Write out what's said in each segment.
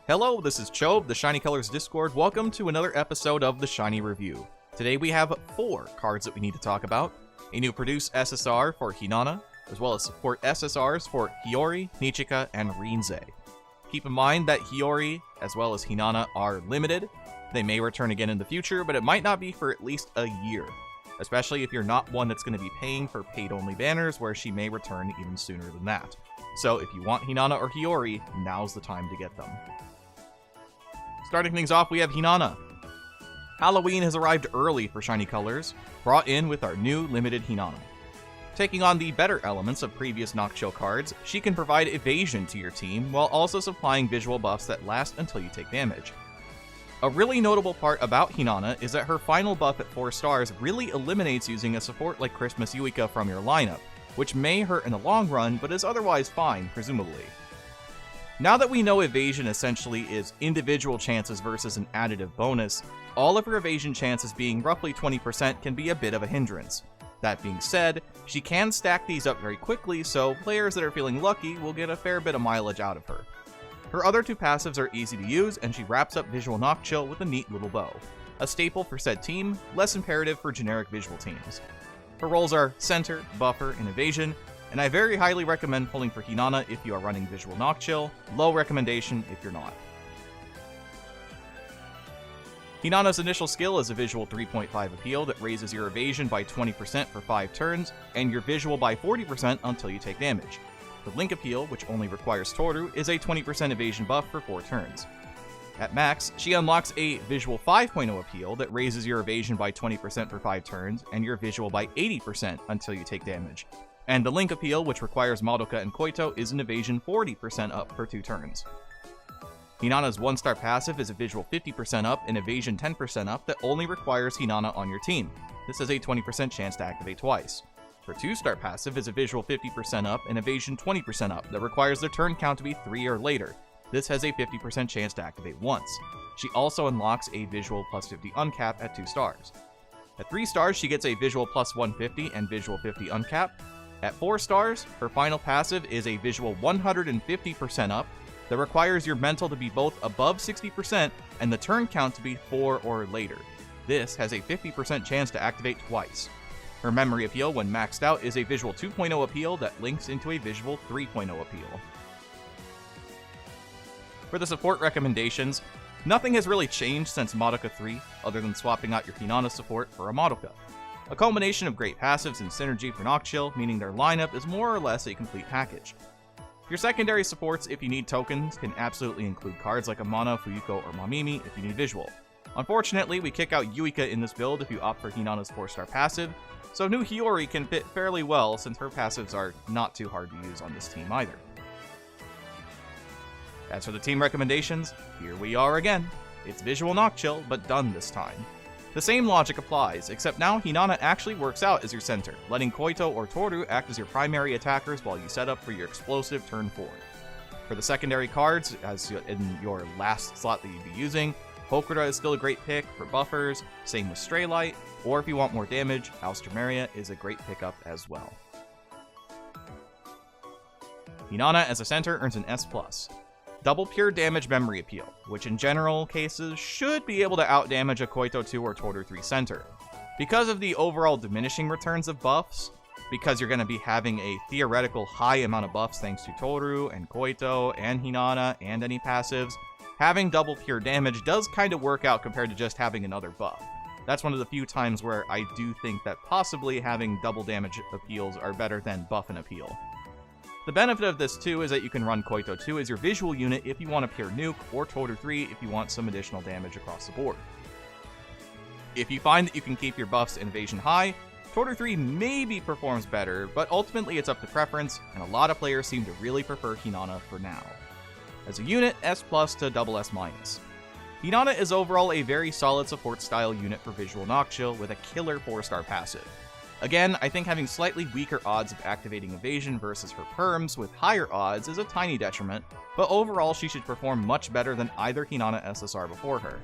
Hello, this is Chobe, the Shiny Colors Discord. Welcome to another episode of the Shiny Review. Today we have 4 cards that we need to talk about. A new Produce SSR for Hinana, as well as support SSRs for Hiyori, Nichika, and Rinze. Keep in mind that Hiyori, as well as Hinana, are limited. They may return again in the future, but it might not be for at least a year. Especially if you're not one that's going to be paying for paid-only banners, where she may return even sooner than that. So if you want Hinana or Hiyori, now's the time to get them. Starting things off, we have Hinana. Halloween has arrived early for Shiny Colors, brought in with our new limited Hinana. Taking on the better elements of previous Nocchill cards, she can provide evasion to your team, while also supplying visual buffs that last until you take damage. A really notable part about Hinana is that her final buff at 4 stars really eliminates using a support like Christmas Yuika from your lineup, which may hurt in the long run, but is otherwise fine, presumably. Now that we know evasion essentially is individual chances versus an additive bonus, all of her evasion chances being roughly 20% can be a bit of a hindrance. That being said, she can stack these up very quickly, so players that are feeling lucky will get a fair bit of mileage out of her. Her other 2 passives are easy to use, and she wraps up Visual Nocchill with a neat little bow. A staple for said team, less imperative for generic visual teams. Her roles are Center, Buffer, and Evasion, and I very highly recommend pulling for Hinana if you are running Visual Nocchill, low recommendation if you're not. Hinana's initial skill is a visual 3.5 appeal that raises your evasion by 20% for 5 turns, and your visual by 40% until you take damage. The Link appeal, which only requires Toru, is a 20% evasion buff for 4 turns. At max, she unlocks a visual 5.0 appeal that raises your evasion by 20% for 5 turns, and your visual by 80% until you take damage. And the Link appeal, which requires Madoka and Koito, is an evasion 40% up for 2 turns. Hinana's 1-star passive is a visual 50% up and evasion 10% up that only requires Hinana on your team. This has a 20% chance to activate twice. Her 2-star passive is a visual 50% up and evasion 20% up that requires the turn count to be 3 or later. This has a 50% chance to activate once. She also unlocks a visual plus 50 uncap at 2 stars. At 3 stars, she gets a visual plus 150 and visual 50 uncap. At 4 stars, her final passive is a visual 150% up that requires your mental to be both above 60% and the turn count to be 4 or later. This has a 50% chance to activate twice. Her memory appeal, when maxed out, is a visual 2.0 appeal that links into a visual 3.0 appeal. For the support recommendations, nothing has really changed since Madoka 3, other than swapping out your Hinana support for a Madoka. A culmination of great passives and synergy for Nocchill, meaning their lineup is more or less a complete package. Your secondary supports, if you need tokens, can absolutely include cards like Amana, Fuyuko, or Mamimi if you need visual. Unfortunately, we kick out Yuika in this build if you opt for Hinana's 4-star passive, so new Hiyori can fit fairly well since her passives are not too hard to use on this team either. As for the team recommendations, here we are again. It's Visual Nocchill, but done this time. The same logic applies, except now Hinana actually works out as your center, letting Koito or Toru act as your primary attackers while you set up for your explosive turn 4. For the secondary cards, as in your last slot that you'd be using, Hokura is still a great pick for buffers, same with Stray Light, or if you want more damage, Alstroemeria is a great pickup as well. Hinana as a center earns an S+. Double pure damage memory appeal, which in general cases should be able to outdamage a Koito 2 or Toru 3 center. Because of the overall diminishing returns of buffs, because you're going to be having a theoretical high amount of buffs thanks to Toru and Koito and Hinana and any passives, having double pure damage does kind of work out compared to just having another buff. That's one of the few times where I do think that possibly having double damage appeals are better than buff and appeal. The benefit of this too is that you can run Koito 2 as your visual unit if you want a pure nuke, or Toru 3 if you want some additional damage across the board. If you find that you can keep your buffs and evasion high, Toru 3 maybe performs better, but ultimately it's up to preference, and a lot of players seem to really prefer Hinana for now. As a unit, S+ to double S-. Hinana is overall a very solid support style unit for Visual Nocchill with a killer 4-star passive. Again, I think having slightly weaker odds of activating evasion versus her perms with higher odds is a tiny detriment, but overall she should perform much better than either Hinana SSR before her.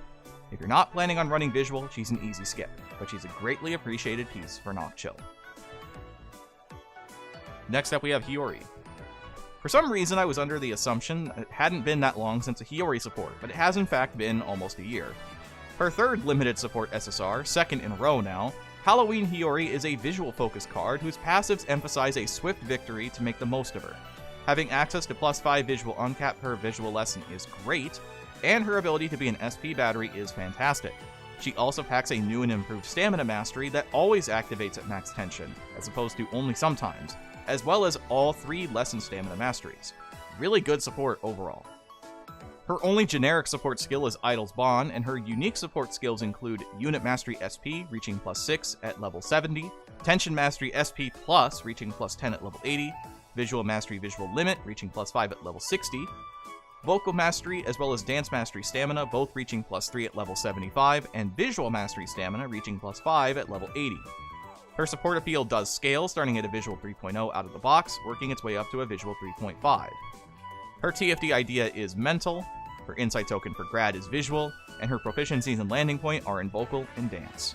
If you're not planning on running visual, she's an easy skip, but she's a greatly appreciated piece for Nocchill. Next up we have Hiyori. For some reason, I was under the assumption it hadn't been that long since a Hiyori support, but it has in fact been almost a year. Her third limited support SSR, second in a row now, Halloween Hiyori is a visual-focused card whose passives emphasize a swift victory to make the most of her. Having access to +5 visual uncap per visual lesson is great, and her ability to be an SP battery is fantastic. She also packs a new and improved stamina mastery that always activates at max tension, as opposed to only sometimes, as well as all 3 lesson stamina masteries. Really good support overall. Her only generic support skill is Idle's Bond, and her unique support skills include Unit Mastery SP, reaching +6 at level 70, Tension Mastery SP+, reaching +10 at level 80, Visual Mastery Visual Limit, reaching +5 at level 60, Vocal Mastery as well as Dance Mastery Stamina, both reaching +3 at level 75, and Visual Mastery Stamina, reaching +5 at level 80. Her support appeal does scale, starting at a Visual 3.0 out of the box, working its way up to a Visual 3.5. Her TFD idea is mental, her insight token for grad is visual, and her proficiencies and landing point are in vocal and dance.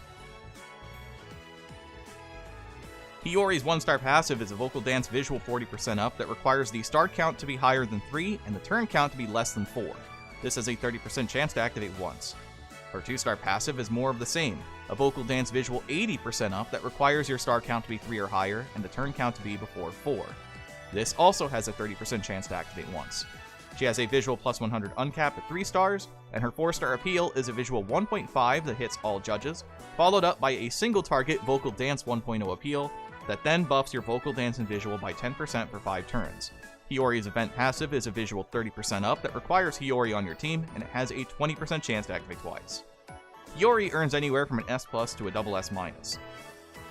Hiyori's 1-star passive is a vocal dance visual 40% up that requires the star count to be higher than 3 and the turn count to be less than 4. This has a 30% chance to activate once. Her 2-star passive is more of the same, a vocal dance visual 80% up that requires your star count to be 3 or higher and the turn count to be before 4. This also has a 30% chance to activate once. She has a visual +100 uncap at 3 stars, and her 4-star appeal is a visual 1.5 that hits all judges, followed up by a single target vocal dance 1.0 appeal that then buffs your vocal dance and visual by 10% for 5 turns. Hiyori's event passive is a visual 30% up that requires Hiyori on your team, and it has a 20% chance to activate twice. Hiyori earns anywhere from an S+ to a SS-.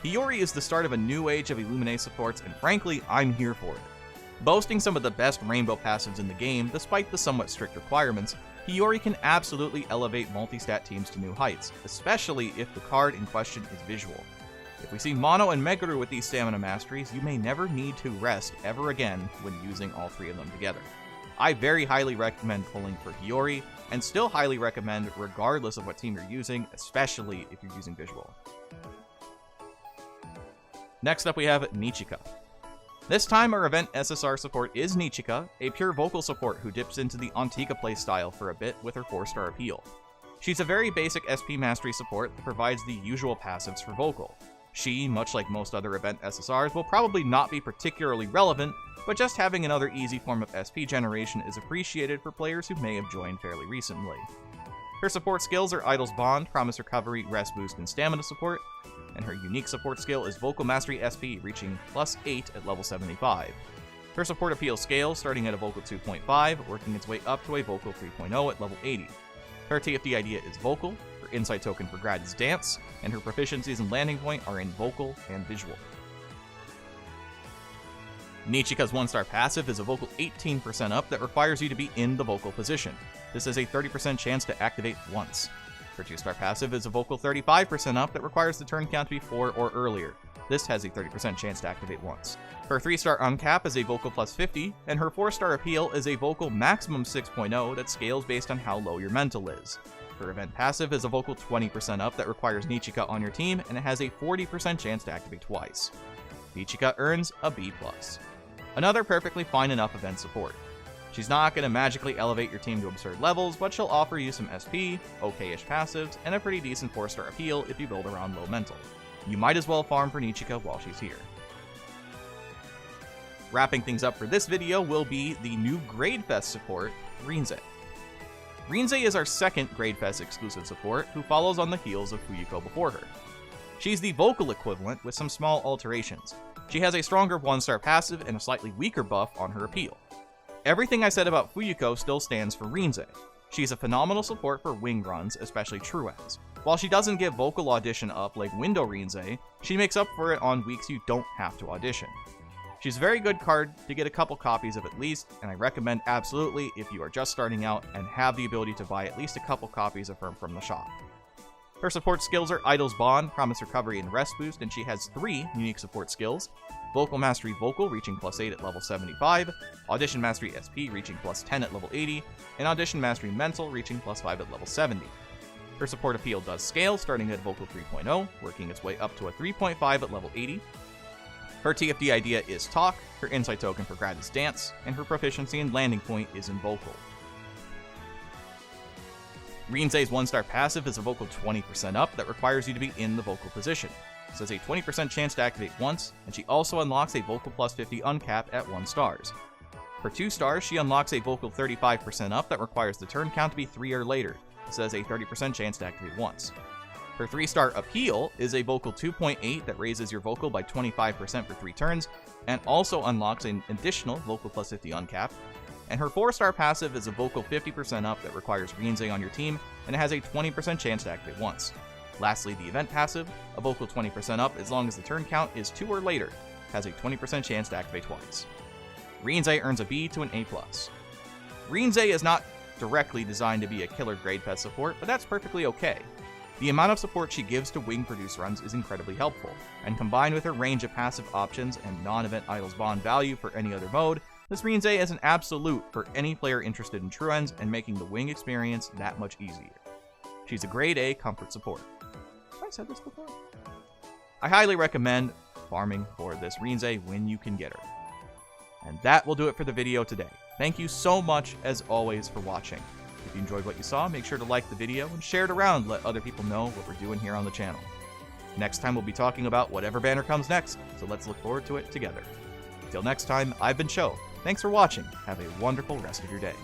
Hiyori is the start of a new age of Illuminae supports, and frankly, I'm here for it. Boasting some of the best rainbow passives in the game, despite the somewhat strict requirements, Hiyori can absolutely elevate multi-stat teams to new heights, especially if the card in question is visual. If we see Mono and Meguru with these stamina masteries, you may never need to rest ever again when using all 3 of them together. I very highly recommend pulling for Hiyori, and still highly recommend regardless of what team you're using, especially if you're using visual. Next up we have Nichika. This time our event SSR support is Nichika, a pure vocal support who dips into the Antika playstyle for a bit with her 4-star appeal. She's a very basic SP mastery support that provides the usual passives for vocal. She, much like most other event SSRs, will probably not be particularly relevant, but just having another easy form of SP generation is appreciated for players who may have joined fairly recently. Her support skills are Idle's Bond, Promise Recovery, Rest Boost, and Stamina support, and her unique support skill is Vocal Mastery SP, reaching +8 at level 75. Her support appeal scales, starting at a Vocal 2.5, working its way up to a Vocal 3.0 at level 80. Her TFD idea is Vocal, her insight token for grad is Dance, and her proficiencies and landing point are in Vocal and Visual. Nichika's 1-star passive is a Vocal 18% up that requires you to be in the vocal position. This has a 30% chance to activate once. Her 2-star passive is a Vocal 35% up that requires the turn count to be 4 or earlier. This has a 30% chance to activate once. Her 3-star uncap is a Vocal +50, and her 4-star appeal is a Vocal maximum 6.0 that scales based on how low your mental is. Her event passive is a Vocal 20% up that requires Nichika on your team, and it has a 40% chance to activate twice. Nichika earns a B+. Another perfectly fine enough event support. She's not going to magically elevate your team to absurd levels, but she'll offer you some SP, okay-ish passives, and a pretty decent 4-star appeal if you build around low mental. You might as well farm for Nichika while she's here. Wrapping things up for this video will be the new Gradefest support, Rinze. Rinze is our second Gradefest exclusive support, who follows on the heels of Fuyuko before her. She's the vocal equivalent with some small alterations. She has a stronger 1-star passive and a slightly weaker buff on her appeal. Everything I said about Fuyuko still stands for Rinze. She's a phenomenal support for wing runs, especially Truans. While she doesn't give vocal audition up like Window Rinze, she makes up for it on weeks you don't have to audition. She's a very good card to get a couple copies of at least, and I recommend absolutely if you are just starting out and have the ability to buy at least a couple copies of her from the shop. Her support skills are Idle's Bond, Promise Recovery, and Rest Boost, and she has 3 unique support skills: Vocal Mastery Vocal, reaching +8 at level 75, Audition Mastery SP, reaching +10 at level 80, and Audition Mastery Mental, reaching +5 at level 70. Her support appeal does scale, starting at Vocal 3.0, working its way up to a 3.5 at level 80. Her TFD idea is Talk, her insight token for Grad is Dance, and her proficiency and landing point is in Vocal. Rinzei's 1-star passive is a Vocal 20% up that requires you to be in the Vocal position. This has a 20% chance to activate once, and she also unlocks a Vocal plus 50 uncap at 1 stars. For 2 stars, she unlocks a Vocal 35% up that requires the turn count to be 3 or later. This has a 30% chance to activate once. Her 3-star Appeal is a Vocal 2.8 that raises your Vocal by 25% for 3 turns, and also unlocks an additional Vocal plus 50 uncap. And her 4-star passive is a Vocal 50% up that requires Rinzei on your team, and it has a 20% chance to activate once. Lastly, the event passive, a Vocal 20% up as long as the turn count is 2 or later, has a 20% chance to activate twice. Rinzei earns a B to an A+. Rinzei is not directly designed to be a killer grade pet support, but that's perfectly okay. The amount of support she gives to wing produce runs is incredibly helpful, and combined with her range of passive options and non-event idols bond value for any other mode, this Rinzei is an absolute for any player interested in true ends and making the wing experience that much easier. She's a grade A comfort support. Have I said this before? I highly recommend farming for this Rinzei when you can get her. And that will do it for the video today. Thank you so much, as always, for watching. If you enjoyed what you saw, make sure to like the video and share it around to let other people know what we're doing here on the channel. Next time we'll be talking about whatever banner comes next, so let's look forward to it together. Until next time, I've been Cho. Thanks for watching. Have a wonderful rest of your day.